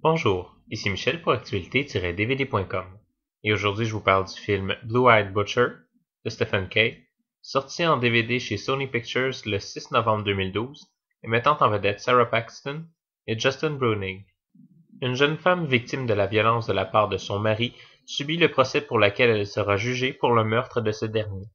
Bonjour, ici Michel pour actualité-dvd.com et aujourd'hui je vous parle du film Blue-Eyed Butcher de Stephen Kay, sorti en DVD chez Sony Pictures le 6 novembre 2012 et mettant en vedette Sarah Paxton et Justin Bruening. Une jeune femme victime de la violence de la part de son mari subit le procès pour lequel elle sera jugée pour le meurtre de ce dernier.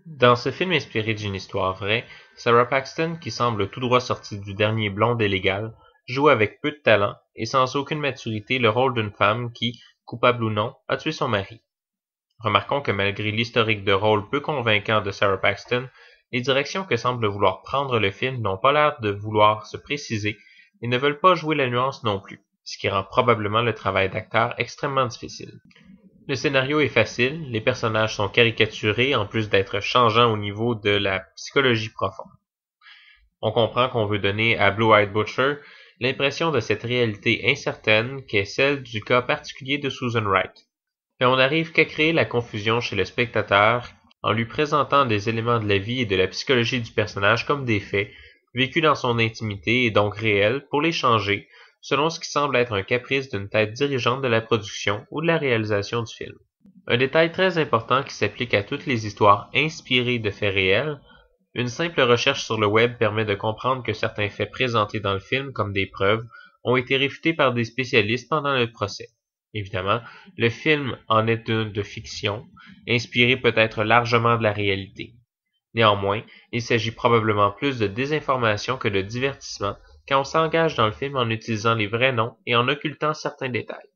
Dans ce film inspiré d'une histoire vraie, Sarah Paxton, qui semble tout droit sortie du dernier Blonde et Légal, joue avec peu de talent et sans aucune maturité le rôle d'une femme qui, coupable ou non, a tué son mari. Remarquons que malgré l'historique de rôle peu convaincant de Sarah Paxton, les directions que semble vouloir prendre le film n'ont pas l'air de vouloir se préciser et ne veulent pas jouer la nuance non plus, ce qui rend probablement le travail d'acteur extrêmement difficile. Le scénario est facile, les personnages sont caricaturés en plus d'être changeants au niveau de la psychologie profonde. On comprend qu'on veut donner à Blue-Eyed Butcher l'impression de cette réalité incertaine qu'est celle du cas particulier de Susan Wright. Mais on n'arrive qu'à créer la confusion chez le spectateur en lui présentant des éléments de la vie et de la psychologie du personnage comme des faits, vécus dans son intimité et donc réels, pour les changer, selon ce qui semble être un caprice d'une tête dirigeante de la production ou de la réalisation du film. Un détail très important qui s'applique à toutes les histoires inspirées de faits réels, une simple recherche sur le web permet de comprendre que certains faits présentés dans le film comme des preuves ont été réfutés par des spécialistes pendant le procès. Évidemment, le film en est une de fiction, inspiré peut-être largement de la réalité. Néanmoins, il s'agit probablement plus de désinformation que de divertissement quand on s'engage dans le film en utilisant les vrais noms et en occultant certains détails.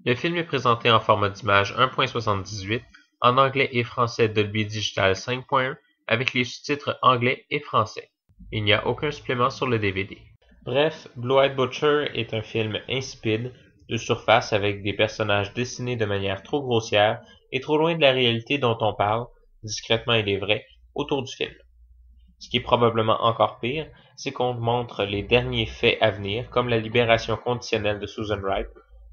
Le film est présenté en format d'image 1.78, en anglais et français Dolby Digital 5.1, avec les sous-titres anglais et français. Il n'y a aucun supplément sur le DVD. Bref, Blue-Eyed Butcher est un film insipide, de surface avec des personnages dessinés de manière trop grossière et trop loin de la réalité dont on parle, discrètement il est vrai, autour du film. Ce qui est probablement encore pire, c'est qu'on montre les derniers faits à venir, comme la libération conditionnelle de Susan Wright,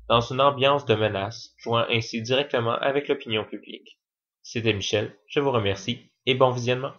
dans une ambiance de menace, jouant ainsi directement avec l'opinion publique. C'était Michel, je vous remercie et bon visionnement.